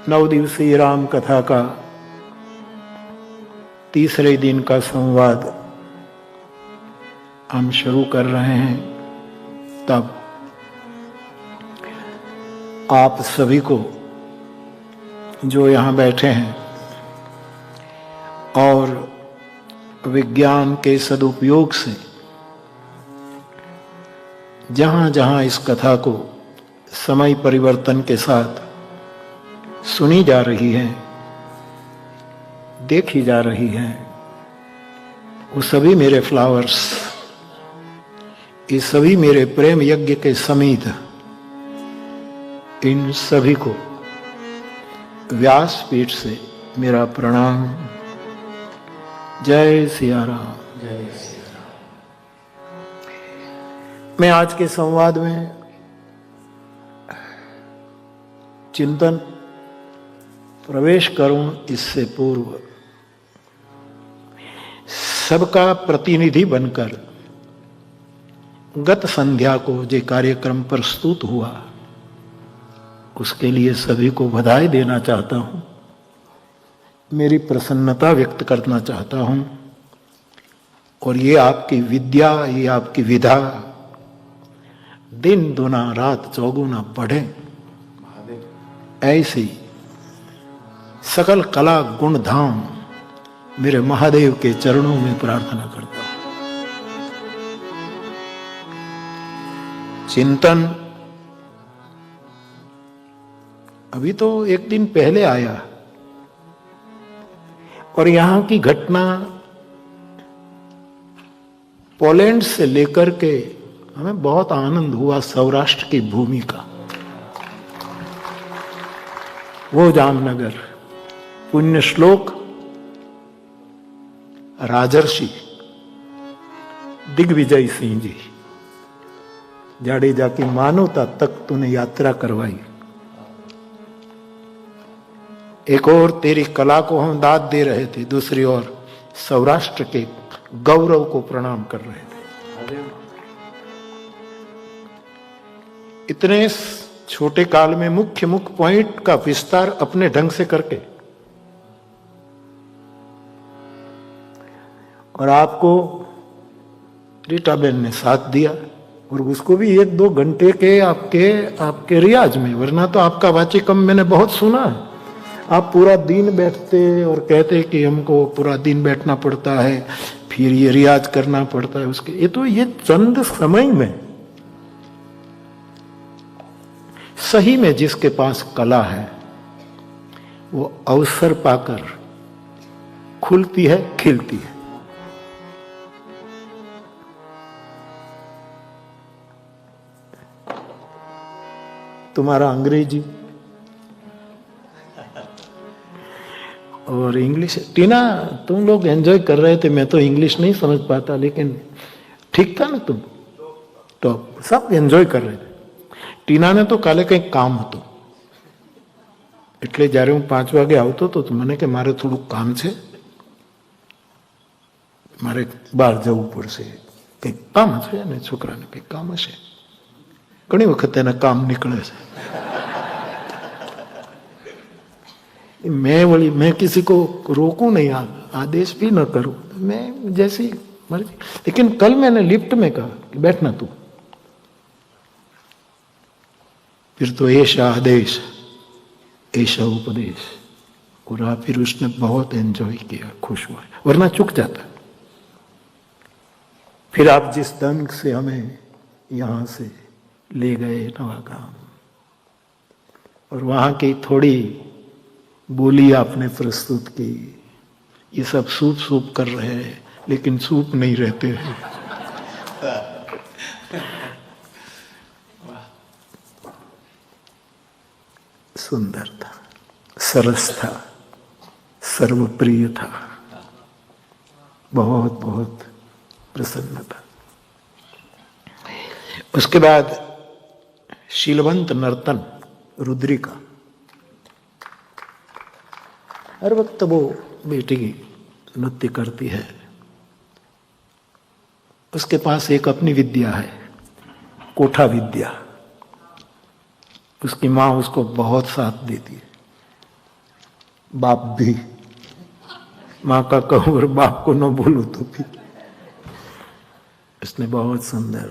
9 दिवसीय राम कथा का तीसरे दिन का संवाद हम शुरू कर रहे हैं। तब आप सभी को जो यहाँ बैठे हैं और विज्ञान के सदुपयोग से जहाँ जहाँ इस कथा को समय परिवर्तन के साथ सुनी जा रही है, देखी जा रही है, वो सभी मेरे फ्लावर्स, ये सभी मेरे प्रेम यज्ञ के समीत, इन सभी को व्यासपीठ से मेरा प्रणाम। जय सिया राम, जय सिया राम। मैं आज के संवाद में चिंतन प्रवेश करूं इससे पूर्व सबका प्रतिनिधि बनकर गत संध्या को जो कार्यक्रम प्रस्तुत हुआ उसके लिए सभी को बधाई देना चाहता हूं, मेरी प्रसन्नता व्यक्त करना चाहता हूं। और ये आपकी विद्या, ये आपकी विधा दिन दुना रात चौगुना बढ़े, ऐसी सकल कला गुण धाम मेरे महादेव के चरणों में प्रार्थना करता हूं। चिंतन अभी तो एक दिन पहले आया और यहां की घटना पोलैंड से लेकर के हमें बहुत आनंद हुआ। सौराष्ट्र की भूमि का वो जामनगर, पुण्य श्लोक राजर्षि दिग्विजय सिंह जी, जाडेजा की मानवता तक तूने यात्रा करवाई। एक और तेरी कला को हम दाद दे रहे थे, दूसरी ओर सौराष्ट्र के गौरव को प्रणाम कर रहे थे। इतने छोटे काल में मुख्य पॉइंट का विस्तार अपने ढंग से करके, और आपको रीटाबेन ने साथ दिया और उसको भी 1-2 घंटे के आपके रियाज में, वरना तो आपका वाचिकम मैंने बहुत सुना है। आप पूरा दिन बैठते और कहते कि हमको पूरा दिन बैठना पड़ता है, फिर ये रियाज करना पड़ता है उसके। ये चंद समय में सही में जिसके पास कला है वो अवसर पाकर खुलती है, खिलती है। तुम्हारा अंग्रेजी और इंग्लिश, टीना तुम लोग एंजॉय कर रहे थे, मैं तो इंग्लिश नहीं समझ पाता, लेकिन ठीक था ना, तुम टॉप, सब एंजॉय कर रहे थे। टीना ने तो काले कहीं काम હતું એટલે જ્યારે હું 5 વાગે આવતો તો મને કે મારે થોડું કામ છે, મારે બહાર જવું પડશે, કંઈક કામ છે ને છોકરાને કંઈક કામ હશે। ઘણી વખત એના કામ નીકળે છે। मैं किसी को रोकूं नहीं, आदेश भी न करूं, मैं जैसी मर्जी। लेकिन कल मैंने लिफ्ट में कहा कि बैठना तू, फिर तो ऐसा आदेश ऐसा उपदेश, और फिर उसने बहुत एंजॉय किया, खुश हुआ, वरना चुक जाता। फिर आप जिस ढंग से हमें यहां से ले गए नवागाम, और वहां की थोड़ी बोली आपने प्रस्तुत की, ये सब सूप कर रहे हैं, लेकिन सूप नहीं रहते हैं। सुंदर था, सरस था, सर्वप्रिय था, बहुत बहुत प्रसन्न था। उसके बाद शीलवंत नर्तन रुद्रिका, हर वक्त वो बेटी नृत्य करती है, उसके पास एक अपनी विद्या है, कोठा विद्या। उसकी माँ उसको बहुत साथ देती है। बाप भी, माँ का कहूं और बाप को न बोलूं तो भी। उसने बहुत सुंदर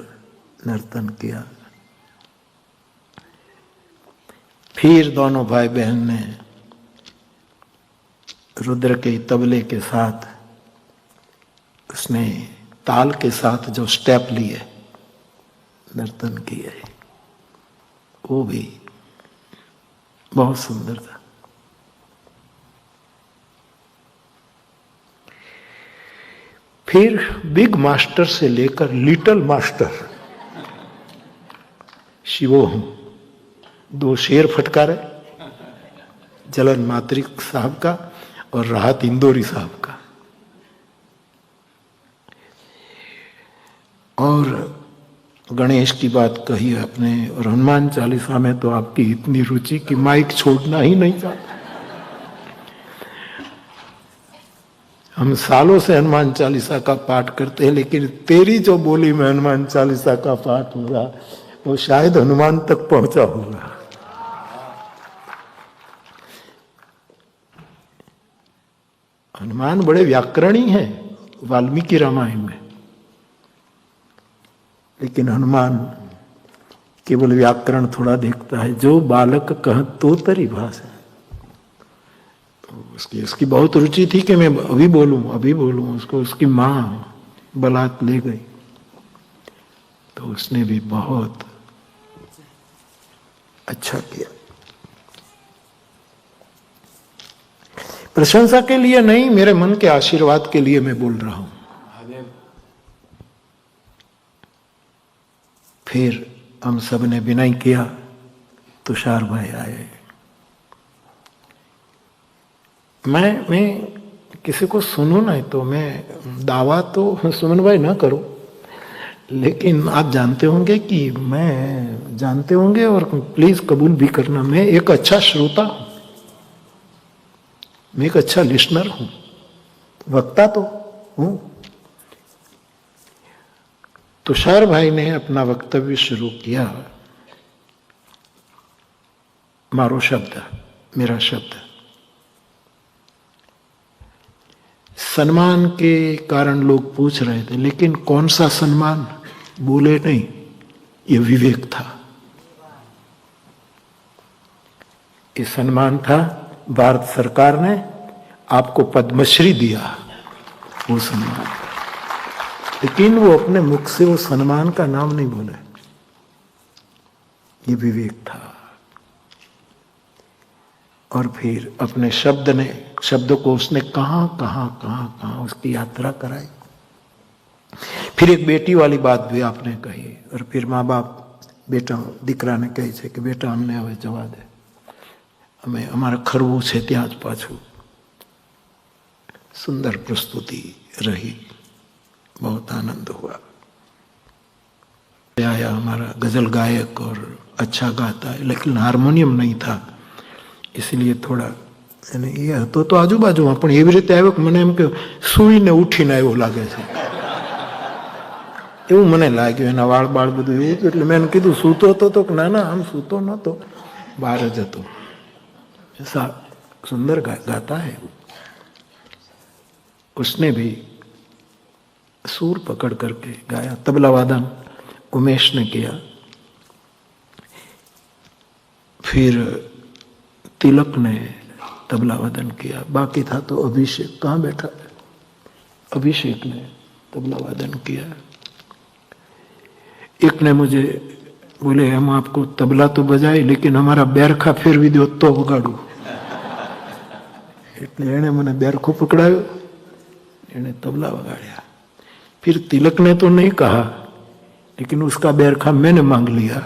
नर्तन किया। फिर दोनों भाई बहन ने रुद्र के तबले के साथ, उसने ताल के साथ जो स्टेप लिए, नर्तन किए, वो भी बहुत सुंदर था। फिर बिग मास्टर से लेकर लिटिल मास्टर शिवो हूं, दो शेर फटकारे, जलन मात्रिक साहब का और राहत इंदौरी साहब का। और गणेश की बात कही आपने, और हनुमान चालीसा में तो आपकी इतनी रुचि कि माइक छोड़ना ही नहीं चाहता। हम सालों से हनुमान चालीसा का पाठ करते हैं, लेकिन तेरी जो बोली में हनुमान चालीसा का पाठ होगा वो शायद हनुमान तक पहुंचा होगा। हनुमान बड़े व्याकरणी हैं वाल्मीकि रामायण में, लेकिन हनुमान केवल व्याकरण थोड़ा देखता है। जो बालक कह तो तरी भाषा, तो उसकी बहुत रुचि थी कि मैं अभी बोलूं। उसको उसकी माँ बलात् ले गई, तो उसने भी बहुत अच्छा किया। प्रशंसा के लिए नहीं, मेरे मन के आशीर्वाद के लिए मैं बोल रहा हूं। फिर हम सब ने विनय किया, तुषार भाई आए। मैं किसी को सुनूं नहीं तो मैं दावा तो सुमन भाई ना करूं, लेकिन आप जानते होंगे कि मैं जानते होंगे और प्लीज कबूल भी करना, मैं एक अच्छा श्रोता हूं, मैं एक अच्छा लिसनर हूं, वक्ता तो हूं। तुषार भाई ने अपना वक्तव्य शुरू किया। मारो शब्द, मेरा शब्द, सम्मान के कारण लोग पूछ रहे थे, लेकिन कौन सा सम्मान, बोले नहीं, ये विवेक था। ये सम्मान था, भारत सरकार ने आपको पद्मश्री दिया, वो सम्मान, लेकिन वो अपने मुख से वो सम्मान का नाम नहीं बोले। ये विवेक था। और फिर अपने शब्द को उसने कहां उसकी यात्रा कराई। फिर एक बेटी वाली बात भी आपने कही, और फिर माँ बाप बेटा दीकरा ने कही છે કે बेटा અમને હવે જવા દે, અમે અમારા ખરવું છે ત્યાં જ પાછું। सुंदर प्रस्तुति रही, बहुत आनंद हुआ। आया हमारा गजल गायक और अच्छा गाता है, लेकिन हारमोनियम नहीं था, इसलिए थोड़ा ये હતો તો આજુબાજુમાં, પણ એવી રીતે આવ્યો કે મને એમ કે સૂઈને ઉઠીને આવ્યો લાગે છે, એવું મને લાગ્યું। એના વાળ બાળ બધું એવું હતું, એટલે મેં કીધું સૂતો હતો તો ના ના આમ સૂતો નહોતો, બહાર જ હતો। ऐसा सुंदर गाता है। उसने भी सूर पकड़ करके गाया। तबला वादन उमेश ने किया। फिर तिलक ने तबला वादन किया। बाकी था तो अभिषेक, कहाँ बैठा है, अभिषेक ने तबला वादन किया। एक ने मुझे बोले हम आपको तबला तो बजाए, लेकिन हमारा बैरखा फेरवी दो तो वगाड़ू। એટલે એને મને બેરખો પકડાયો, એને तबला वगाड़िया। फिर तिलक ने तो नहीं कहा, लेकिन उसका बैरखा मैंने मांग लिया।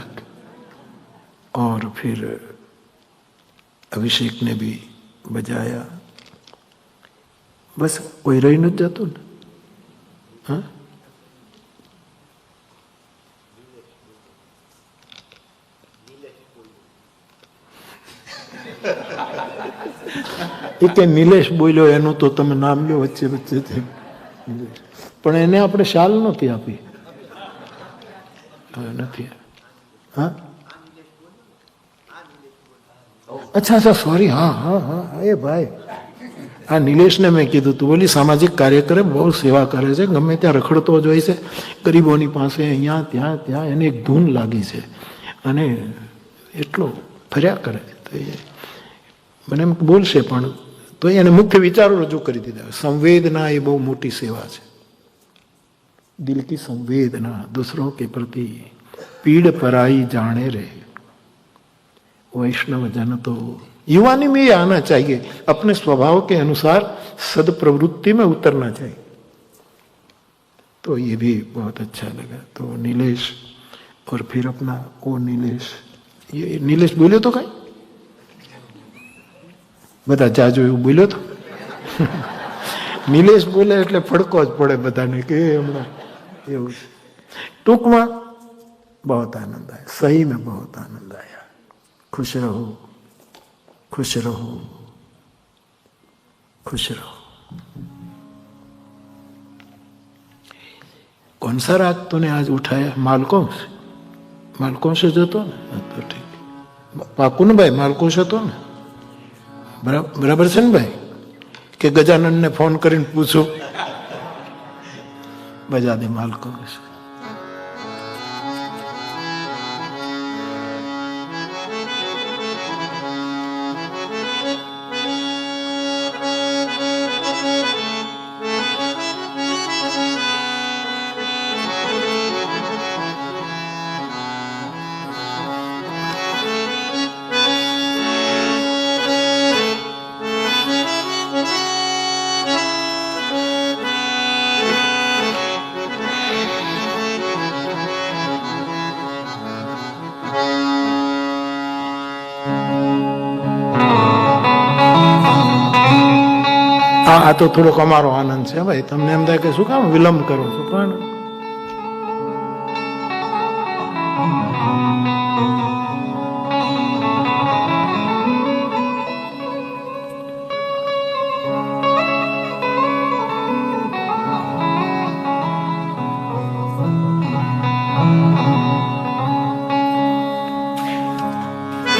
और फिर अभिषेक ने भी बजाया। बस कोई रही न जातो ना। हाँ, કે નિલેશ બોલ્યો એનું તો તમે નામ લ્યો વચ્ચે વચ્ચે, પણ એને આપણે શાલ નથી આપી, નથી। હા, अच्छा अच्छा सॉरी, हाँ हाँ हाँ, એ ભાઈ આ નિલેશને મેં કીધું તું બોલી સામાજિક કાર્ય કરે, બહુ સેવા કરે છે, ગમે ત્યાં રખડતો જ હોય છે ગરીબોની પાસે, અહીંયા ત્યાં ત્યાં એને એક ધૂન લાગી છે અને એટલો ફર્યા કરે. તો એ મને એમ બોલશે પણ તો એને મુખ્ય વિચારો રજૂ કરી દીધા. સંવેદના એ બહુ મોટી સેવા છે. દિલ की संवेदना, दूसरों के प्रति पीड़ पराई जाने रे. वैष्णव जन तो युवानी में ये आना चाहिए, अपने स्वभाव के अनुसार सदप्रवृत्ति में उतरना चाहिए. तो ये भी बहुत अच्छा लगा. तो नीलेश और फिर अपना वो नीलेश, ये नीलेश बोले तो कहीं બધા જાજુ એવું બોલ્યો તો નિલેશ બોલે એટલે ફડકો જ પડે બધાને કે હમણાં એવું. ટૂંકમાં बहुत आनंद आया, सही में बहुत आनंद आया. खुश रहो, खुश रहो, खुश रहो. कौन सा राग तूने आज उठाया? मालकों से जो तो ना, तो ठीक. पाकुन भाई मालकों से तो ना बराबर છે ને ભાઈ? કે ગજાનન ને ફોન કરીને પૂછો, બજા દે માલકો. આ તો થોડોક અમારો આનંદ છે ભાઈ. તમને એમ થાય કે શું કામ વિલંબ કરો છો, પણ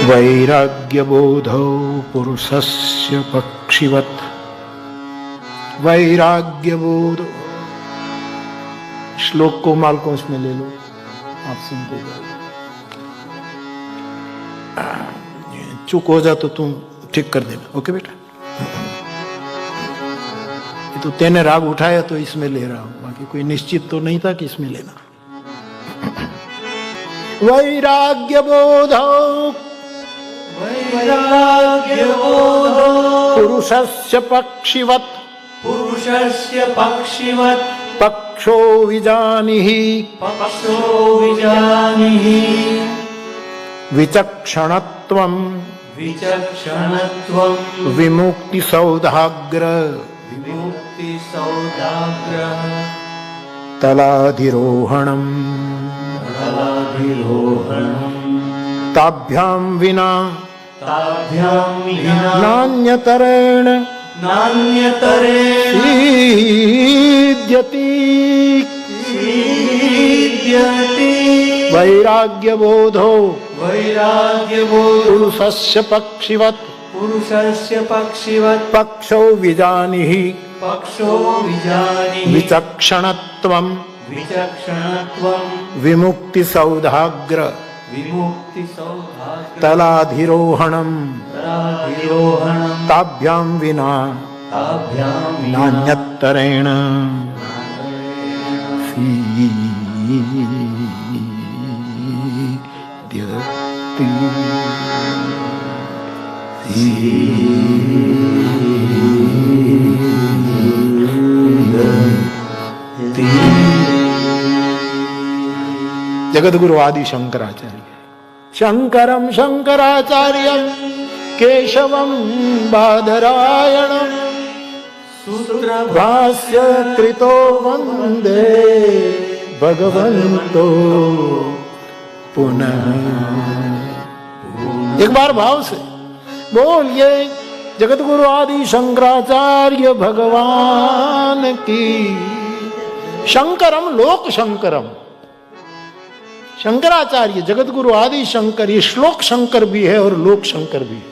वैराग्य बोधो पुरुषस्य पक्षिवत्. वैराग्य बोध श्लोक को मालकों में ले लो, आप सुनते जाओ. चूक हो जा तो तुम ठीक कर देना, ओके बेटा? ये तो तेने राग उठाया तो इसमें ले रहा हूं, बाकी कोई निश्चित तो नहीं था कि इसमें लेना. वैराग्य बोधो, वैराग्य बोधो पुरुषस्य पक्षिवत्. पुरुषस्य पक्षिवत्. पक्षो विजानीहि, पक्षो विजानीहि. विचक्षणत्वं, विचक्षणत्वं. विमुक्ति सौधाग्र, विमुक्ति सौदाग्र. तलाधिरोहणम्, तलाधिरोहणम्. ताभ्यां विना ताभ्यां विना नान्यतरेण नान्यतरेण सिद्ध्यति. सिद्ध्यति. वैराग्य बोधो, वैराग्य बोधो पुरुषस्य पक्षिवत्. पुरुषस्य पक्षिवत्. पक्षो विजानीहि, पक्षो विजानीहि. विचक्षणत्वं, विचक्षणत्वं. विमुक्ति सौधाग्र, विमुक्ति सौभाग्य. तलाधिरोहणम्, तलाधिरोहणम्. ताभ्यां विना ताभ्यां विना नान्यतरेण सिद्ध्यति. जगद्गुरु आदि शंकराचार्य. शंकरम शंकराचार्यम केशवम बादरायणम भाष्य कृतो वंदे भगवंतो पुनः. एक बार भाव से बोलिए जगद्गुरु आदि शंकराचार्य भगवान की. शंकरम लोक शंकरम, शंकराचार्य जगतगुरु आदि शंकर, ये श्लोक शंकर भी है और लोक शंकर भी है.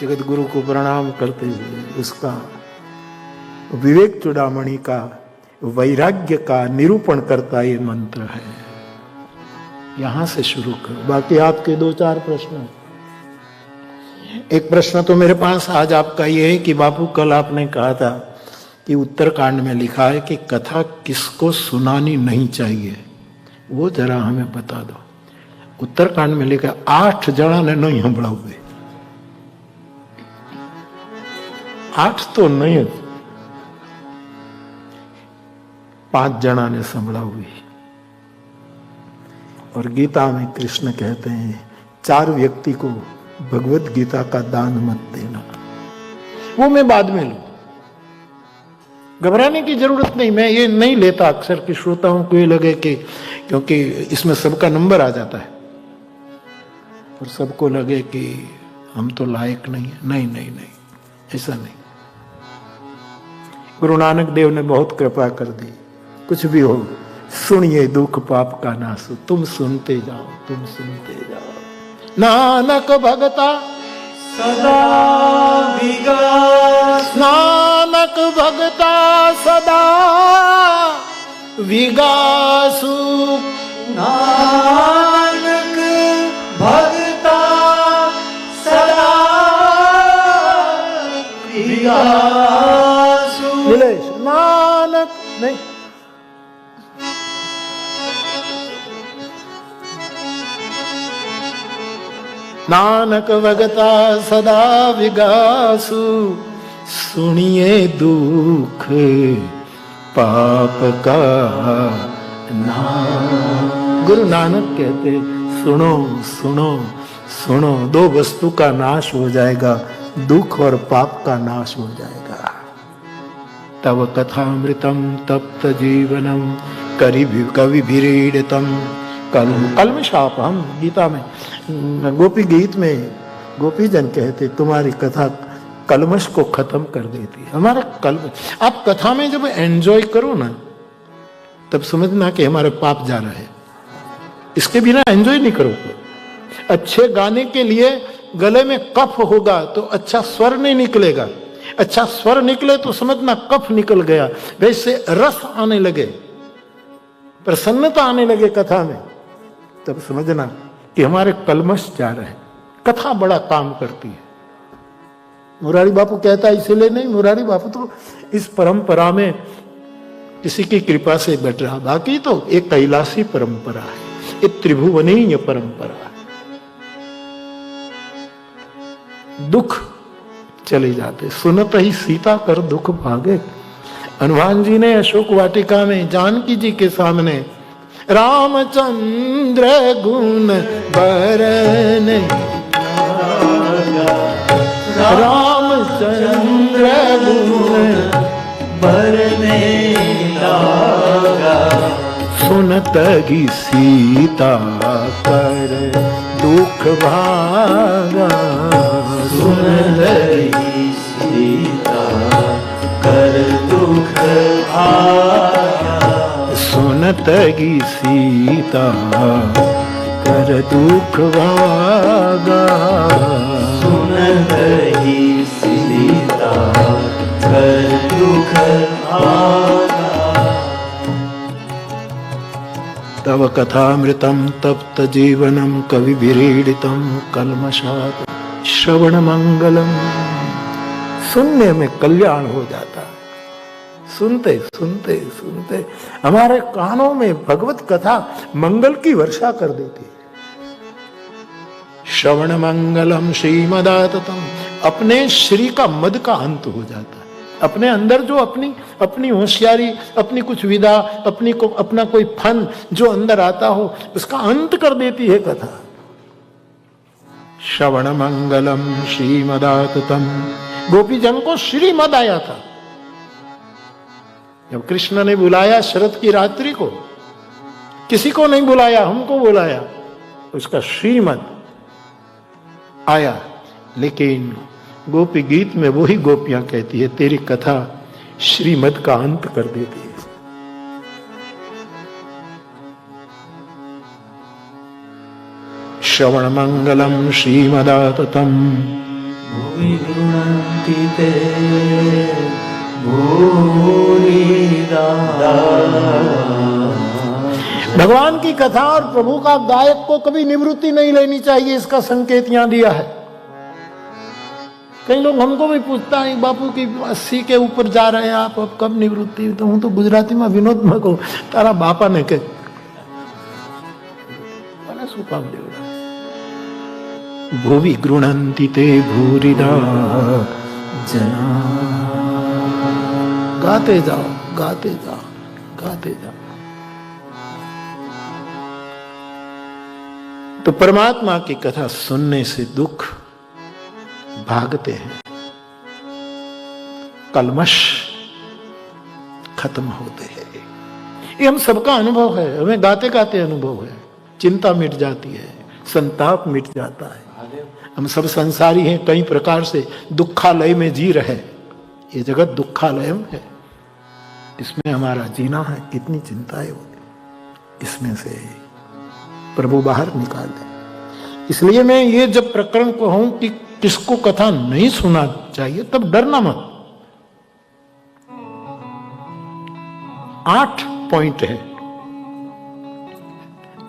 जगत गुरु को प्रणाम करते हुए उसका विवेक चूड़ामणि का वैराग्य का निरूपण करता ये मंत्र है। यहां से शुरू करो। बाकी आपके 2-4 प्रश्न हैं। एक प्रश्न तो मेरे पास आज आपका ये है कि बापू कल आपने कहा था कि उत्तरकांड में लिखा है कि कथा किसको सुनानी नहीं चाहिए, वो जरा हमें बता दो। उत्तरकांड में लिखा 8 जना ने नहीं संभळावी। 8 तो नहीं, 5 जना ने संभळावी। और गीता में कृष्ण कहते हैं 4 व्यक्ति को भगवत गीता का दान मत देना। वो मैं बाद में लूं, घबराने की जरूरत नहीं। मैं ये नहीं लेता अक्सर कि श्रोताओं को ये लगे कि क्योंकि इसमें सबका नंबर आ जाता है और सबको लगे कि हम तो लायक नहीं है। नहीं नहीं नहीं, ऐसा नहीं। गुरु नानक देव ने बहुत कृपा कर दी। कुछ भी हो, सुनिए दुख पाप का नाश, तुम सुनते जाओ, तुम सुनते जाओ। नानक भगता सदा विगासु, नानक भगता सदा विगासु, नानक भगता सदा विगासु। नीलेश नानक नहीं, नानक भगता सदा विगासु, सुनिए दुख पाप का नाश। गुरु नानक कहते सुनो सुनो सुनो, 2 वस्तु का नाश हो जाएगा, दुख और पाप का नाश हो जाएगा। तव कथामृतम तप्त जीवनम कवि भिरीडितम कल्मषाप। हम गीता में गोपी गीत में गोपीजन कहते तुम्हारी कथा कलमश को खत्म कर देती है। हमारा कलमश, आप कथा में जब एंजॉय करो ना तब समझना कि हमारे पाप जा रहे हैं। इसके बिना एंजॉय नहीं करोगे। अच्छे गाने के लिए गले में कफ होगा तो अच्छा स्वर नहीं निकलेगा। अच्छा स्वर निकले तो समझना कफ निकल गया। वैसे रस आने लगे, प्रसन्नता आने लगे कथा में, तब समझना कि हमारे कलमश जा रहे हैं। कथा बड़ा काम करती है। मुरारी बापू कहता है इसीलिए नहीं, मुरारी बापू तो इस परंपरा में किसी की कृपा से बैठ रहा, बाकी तो एक कैलाशी परंपरा है, एक त्रिभुवनीय परंपरा है। दुख चले जाते, सुनत ही सीता कर दुख भागे। हनुमान जी ने अशोक वाटिका में जानकी जी के सामने रामचंद्र गुण बरन, रामचंद्र गुण बरने लागा, सुनत ही सीता कर दुख भागा। सुनत ही सीता कर दुख भागा, सुनत ही सीता कर दुख भागा। सुनत ही सीता कर दुख भागा। तव कथामृतम तप्त जीवनम कवि विरीडितम कल्मषात् श्रवण मंगलम। सुनने में कल्याण हो जाता है। सुनते सुनते सुनते हमारे कानों में भगवत कथा मंगल की वर्षा कर देती है। श्रवण मंगलम श्रीमदाततम, अपने श्री का मद का अंत हो जाता है। अपने अंदर जो अपनी होशियारी, अपनी कुछ विदा, अपना कोई फन जो अंदर आता हो उसका अंत कर देती है कथा। श्रवण मंगलम श्रीमदाततम। गोपीजन को श्रीमद आया था जब कृष्ण ने बुलाया शरद की रात्रि को। किसी को नहीं बुलाया, हमको बुलाया, उसका श्रीमद आया। लेकिन गोपी गीत में वही गोपियां कहती है तेरी कथा श्रीमद का अंत कर देती है। श्रवण मंगलम श्रीमदाततम भुवि गृह्णन्ति ते भूरिदा। भगवान की कथा और प्रभु का गायक को कभी निवृत्ति नहीं लेनी चाहिए, इसका संकेत यहां दिया है। कई लोग हमको भी पूछता है बापू की 80 के ऊपर जा रहे हैं आप, अब कब निवृत्ति? तो हूं तो गुजराती में विनोद में कहूं तारा बापा ने कह भूवि गृह्णन्ति ते भूरिदा जना। गाते जाओ गाते जाओ गाते जाओ। तो परमात्मा की कथा सुनने से दुख भागते हैं, कलमश खत्म होते हैं। ये हम सबका अनुभव है, हमें गाते गाते अनुभव है। चिंता मिट जाती है, संताप मिट जाता है। हम सब संसारी हैं, कई प्रकार से दुखालय में जी रहे। ये जगत दुखालय है, इसमें हमारा जीना है, कितनी चिंताएं होती, इसमें से प्रभु बाहर निकाल दे। इसलिए मैं ये जब प्रकरण कहूं कि किसको कथा नहीं सुना चाहिए, तब डरना मत। 8 पॉइंट है,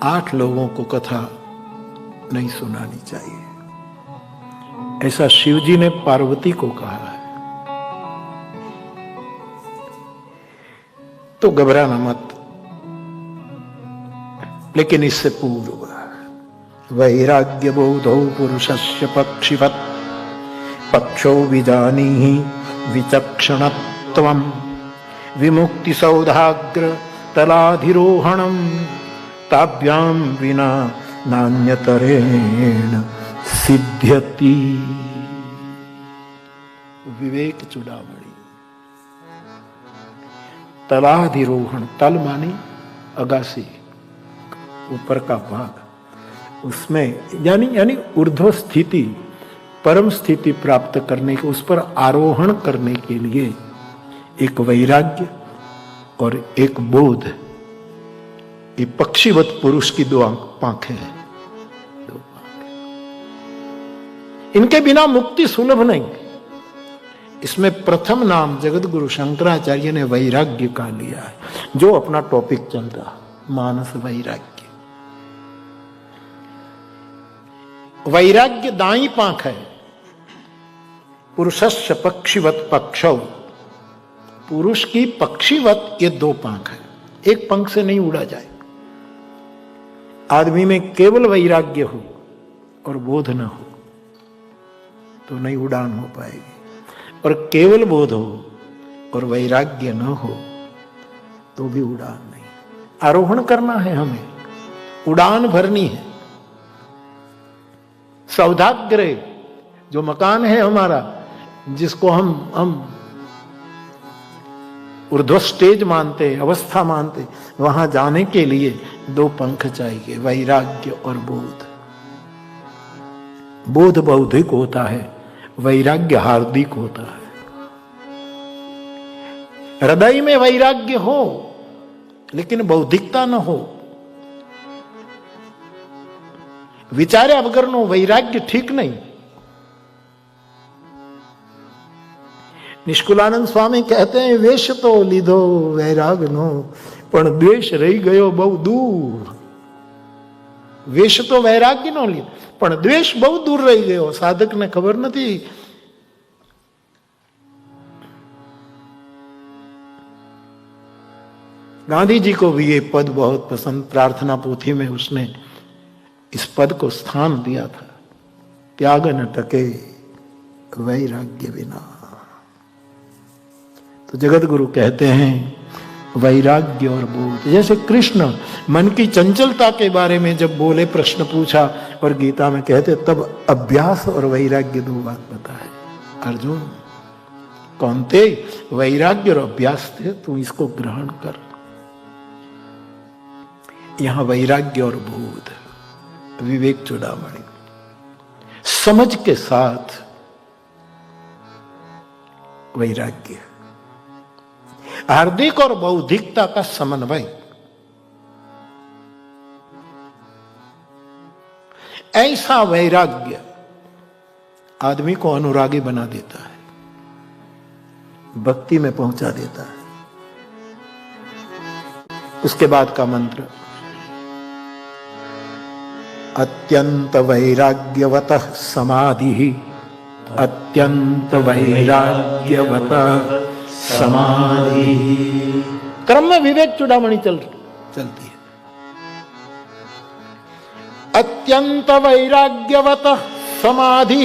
8 लोगों को कथा नहीं सुनानी चाहिए, ऐसा शिव जी ने पार्वती को कहा है। तो घबराना मत। लेकिन इससे पूर्व वैराग्य बोधो पुरुषस्य पक्षिवत् पक्षो विजानीहि विचक्षणत्वम् विमुक्ति सौधाग्र तलाधिरोहणम् ताभ्यां विना नान्यतरेण सिद्ध्यति। विवेक चूड़ामणि। तलाधिरोहण, तल मानी अगासी, ऊपर का भाग, उसमें यानी ऊर्ध्व स्थिति, परम स्थिति प्राप्त करने के, उस पर आरोहण करने के लिए एक वैराग्य और एक बोध, ये पक्षीवत पुरुष की 2 पांखें हैं, 2 पांखें। इनके बिना मुक्ति सुलभ नहीं। इसमें प्रथम नाम जगत गुरु शंकराचार्य ने वैराग्य का लिया है, जो अपना टॉपिक चल रहा, मानस वैराग्य। वैराग्य दाई पांख है, पुरुषस्य पक्षीवत पक्षौ, पुरुष की पक्षीवत ये 2 पांख है, एक पंख से नहीं उड़ा जाए। आदमी में केवल वैराग्य हो और बोध न हो तो नहीं उड़ान हो पाएगी, और केवल बोध हो और वैराग्य न हो तो भी उड़ान नहीं। आरोहण करना है हमें, उड़ान भरनी है। सौभाग्य जो मकान है हमारा, जिसको हम ऊर्ध्व स्टेज मानते, अवस्था मानते, वहां जाने के लिए 2 पंख चाहिए, वैराग्य और बोध। बोध बौद्धिक होता है, वैराग्य हार्दिक होता है। हृदय में वैराग्य हो लेकिन बौद्धिकता न हो, विचारे अवगरनो वैराग्य ठीक नहीं। निष्कुलानंद स्वामी कहते हैं, वेश तो लीधो वैराग नो पण द्वेष रही गयो बहु दूर। वेश तो वैराग्य नो लीधो पण द्वेष बहुत दूर रही गयो, साधक ने खबर नहीं। गांधी जी को भी ये पद बहुत पसंद, प्रार्थना पोथी में उसने इस पद को स्थान दिया था, त्याग न टके वैराग्य बिना। तो जगत गुरु कहते हैं वैराग्य और बोध। जैसे कृष्ण मन की चंचलता के बारे में जब बोले, प्रश्न पूछा और गीता में कहते, तब अभ्यास और वैराग्य 2 बात बताए। अर्जुन कौनते वैराग्य और अभ्यास थे, तू इसको ग्रहण कर। यहां वैराग्य और बोध, विवेक चूड़ामणि, समझ के साथ वैराग्य, हार्दिक और बौद्धिकता का समन्वय। ऐसा वैराग्य आदमी को अनुरागी बना देता है, भक्ति में पहुंचा देता है। उसके बाद का मंत्र, अत्यंत वैराग्यवतः समाधि, अत्यंत वैराग्यवतः समाधि। क्रम में विवेक चूड़ामणि चलती है। अत्यंत वैराग्यवतः समाधि,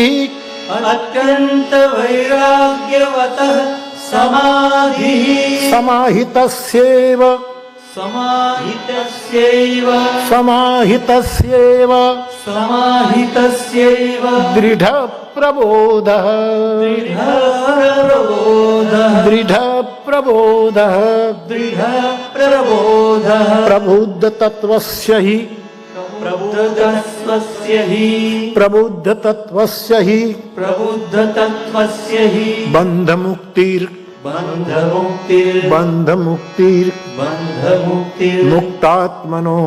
अत्यंत वैराग्यवतः समाधि, समाहितस्यैव समाहितस्यैव समाहितस्यैव समाहितस्यैव दृढ़ प्रबोधः दृढ प्रबोधः दृढ़ प्रबोधः प्रबुद्ध तत्वस्य हि प्रबुद्ध तत्वस्य हि बंध मुक्तिर मुक्तात्मनो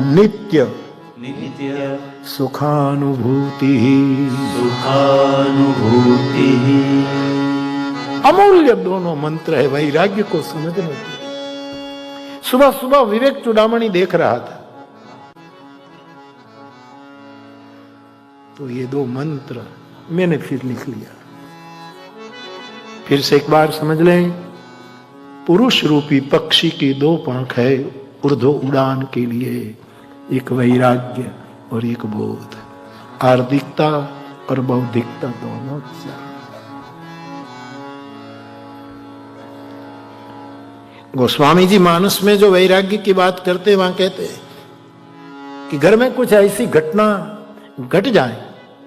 नित्य सुखानुभूति। अमूल्य दोनों मंत्र है वैराग्य को समझने के। सुबह सुबह विवेक चूड़ामणि देख रहा था तो ये दो मंत्र मैंने फिर लिख लिया। फिर से एक बार समझ लें, पुरुष रूपी पक्षी की दो पंख है ऊर्ध्व उड़ान के लिए, एक वैराग्य और एक बोध, आर्थिकता और बौद्धिकता दोनों चाहिए। गोस्वामी जी मानस में जो वैराग्य की बात करते वहां कहते हैं कि घर में कुछ ऐसी घटना घट जाए।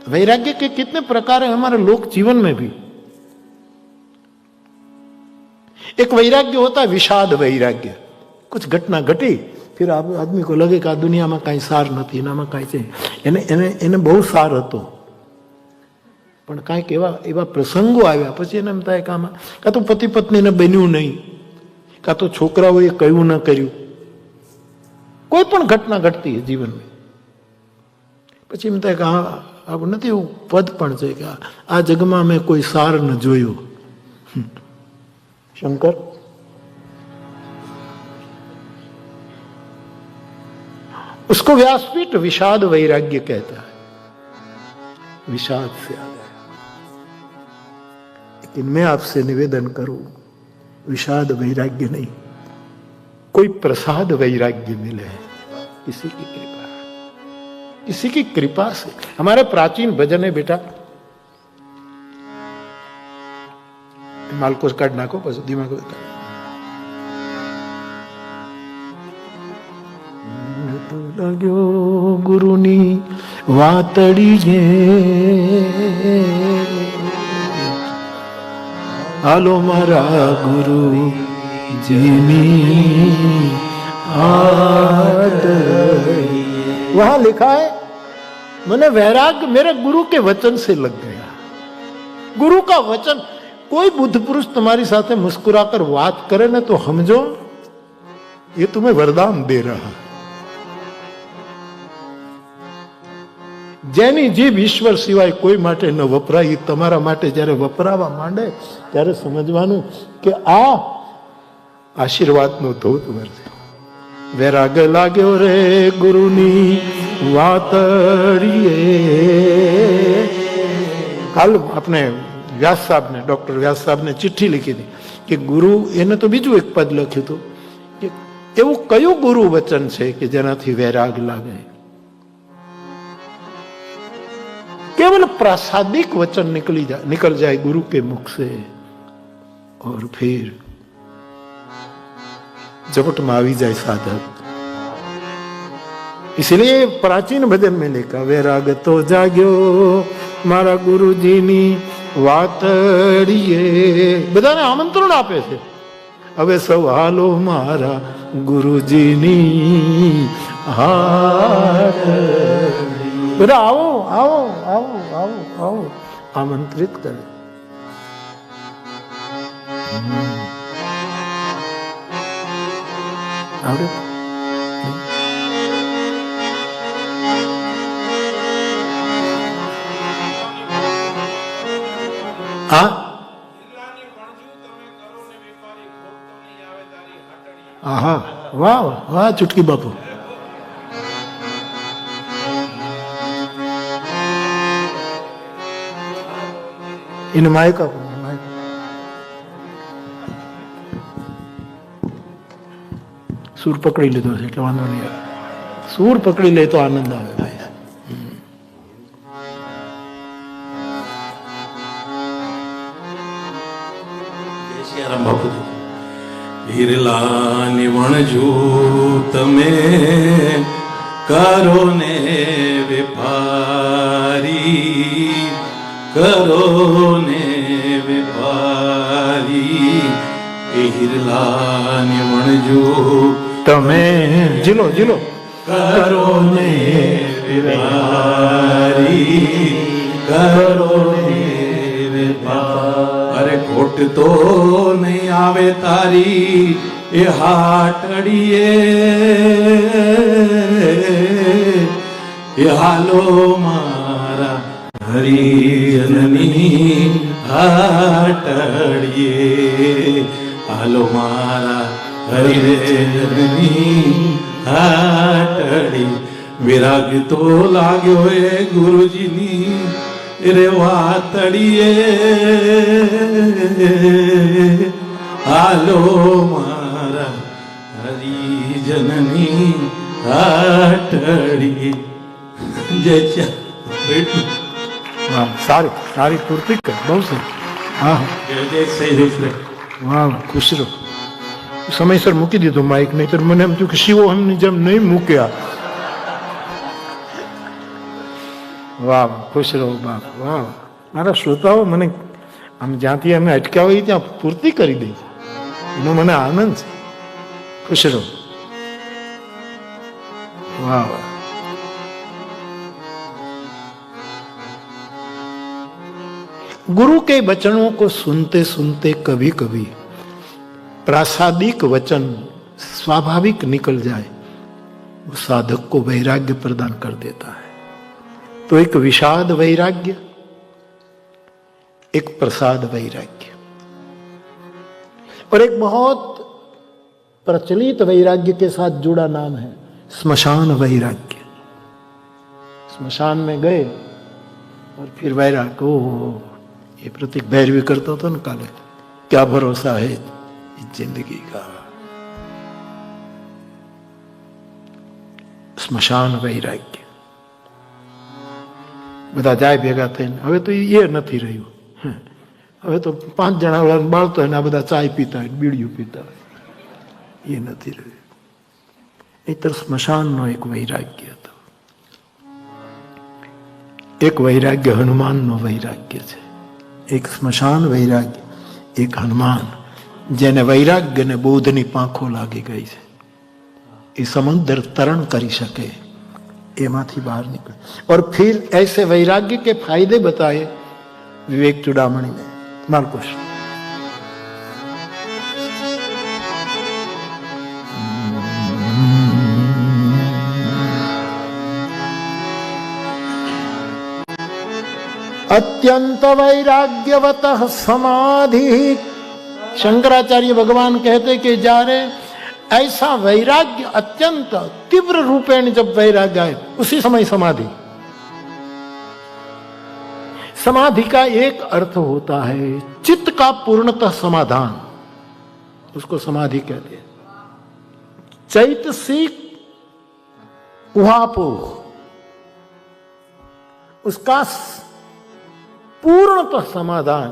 वैराग्य के कितने प्रकार है हमारे लोक जीवन में भी। एक वैराग्य होता है विषाद वैराग्य। कुछ घटना घटी फिर आदमी को लगे कि दुनिया में कहीं सार नहीं, एनाમાં કઈ છે, એને બહુ સાર હતો, પણ કાંઈક એવા પ્રસંગો આવ્યા પછી એને એમ થાય કે આમાં કાં તો પતિ પત્નીને બન્યું નહીં, કાં તો છોકરાઓએ કયું ન કર્યું, કોઈ પણ ઘટના ઘટતી है जीवन में, પછી એમ થાય કે આ નથી એવું પદ પણ છે કે આ જગમાં મેં કોઈ સાર ન જોયો। शंकर उसको व्यासपीठ विषाद वैराग्य कहता है। विषाद से आ गया। लेकिन मैं आपसे निवेदन करूं, विषाद वैराग्य नहीं, कोई प्रसाद वैराग्य मिले, किसी की कृपा, किसी की कृपा से। हमारे प्राचीन भजन है बेटा, मालकोस काट नाखो पछी दिमाग लाग्यो गुरुनी वातड़ीए हालो मारा गुरु जीनी वहां लिखा है मैंने वैराग्य मेरे गुरु के वचन से लग गया। गुरु का वचन, कोई बुद्ध पुरुष तुम्हारी साथे मुस्कुराकर बात करे ना तो समझो ये तुम्हें वरदान दे रहा। જેની જીભ ઈશ્વર સિવાય કોઈ માટે ન વપરાય, તમારા માટે જ્યારે વપરાવા માંડે ત્યારે સમજવાનું કે આ આશીર્વાદનો ધોધ વરસે। વૈરાગ લાગ્યો રે ગુરુની વાતડીએ। કાલ આપણે વ્યાસ સાહેબ ને, ડોક્ટર વ્યાસ સાહેબ ને ચિઠ્ઠી लिखी थी कि गुरु, એને તો બીજું એક પદ લખ્યું હતું કે એવું કયું ગુરુ વચન છે કે જેનાથી વૈરાગ લાગે। केवल प्रासादिक वचन निकल जाए गुरु के मुख से और फिर झपट में आवी जाए साधक। इसलिए प्राचीन भजन में लिखा, वैराग तो जाग्यो मारा गुरुजीनी वातड़ीए। बधाने आमंत्रण आपे छे, हवे सौ हालो मारा गुरुजीनी हाथ। बड़ा आओ आओ आओ आओ आओ, आमंत्रित करे। आवड़े હા હા વાહ વાહ ચુટકી બાપુ. એને માઇક આપો, માઇક. સૂર પકડી લીધો છે એટલે વાંધો નહીં આવે. સૂર પકડી લે તો આનંદ આવે ભાઈ. સિયારામ બાપુજી. હિરલાની વણજુ તમે કરો ને વેપારી, કરો ને વેપારી. એ હિરલાની વણજુ તમે જીલો જીલો કરો ને વેપારી, કરો ને વેપારી. અરે ખોટ તો નહીં આવે તારી એ હાટડીએ, એ હાલો મારા હરિજનની હાટડીએ, હાલો મારા હરિજનની હાટડી. વિરાગ તો લાગ્યો એ ગુરુજીની રે વાતડીએ, હાલો મારા હરિજનની હાટડીએ. જય શ્યામ. વાહ સારી સારી પૂર્તિ કર બહુ સારી. હા જય શ્રી વાહ ખુશ રહો. સમયસર મૂકી દીધું માઇક, નહીં તો મને એમ થયું કે શિવો એમની જેમ નહીં મૂક્યા. વાહ ખુશ રહો બાપ. વાહ મારા શ્રોતાઓ મને આમ જ્યાંથી અમે અટક્યા હોય ત્યાં પૂર્તિ કરી દે છે, એનો મને આનંદ છે. खुश रहो. वाह वाह. गुरु के वचनों को सुनते सुनते कभी कभी प्रासादिक वचन स्वाभाविक निकल जाए, वो साधक को वैराग्य प्रदान कर देता है. तो एक विषाद वैराग्य, एक प्रसाद वैराग्य, और एक बहुत प्रचलित वैराग्य के साथ जुड़ा नाम है स्मशान वैराग्य. स्मशान में गए और फिर वैराग्य, ओहो ये प्रतीक भैरवी करता था ना काले, क्या भरोसा है इस जिंदगी का. स्मशान वैराग्य. બધા જાય ભેગા થઈને, હવે તો એ નથી રહ્યું. હવે તો 5 જણા બાળતો હોય ને આ બધા ચાય પીતા હોય, બીડીયું પીતા હોય, એ નથી રહ્યું. નહીતર સ્મશાનનો એક વૈરાગ્ય હતો. એક વૈરાગ્ય હનુમાનનો વૈરાગ્ય છે, એક સ્મશાન વૈરાગ્ય, એક હનુમાન જેને વૈરાગ્ય ને બોધની પાંખો લાગી ગઈ છે, એ સમુદ્ર તરણ કરી શકે, એમાંથી બહાર निकले. और फिर ऐसे वैराग्य के फायदे बताए विवेक चूड़ामणि ने. मार्कुश अत्यंत वैराग्यवतः समाधि. शंकराचार्य भगवान कहते कि जारे ऐसा वैराग्य अत्यंत तीव्र रूपेण जब वैराग्य आए उसी समय समाधि. समाधि का एक अर्थ होता है चित्त का पूर्णतः समाधान, उसको समाधि कहते हैं. चैतसिक उहापोह, उसका पूर्णतः समाधान,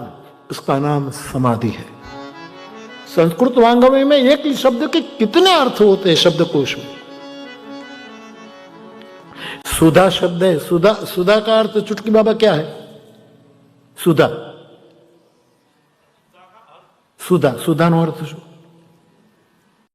उसका नाम समाधि है. संस्कृत वांग्मय में एक ही शब्द के कितने अर्थ होते हैं शब्दकोश में. सुधा शब्द है, सुधा, सुधा का अर्थ चुटकी बाबा क्या है? सुधा. सुधा, सुधा नो अर्थ शू?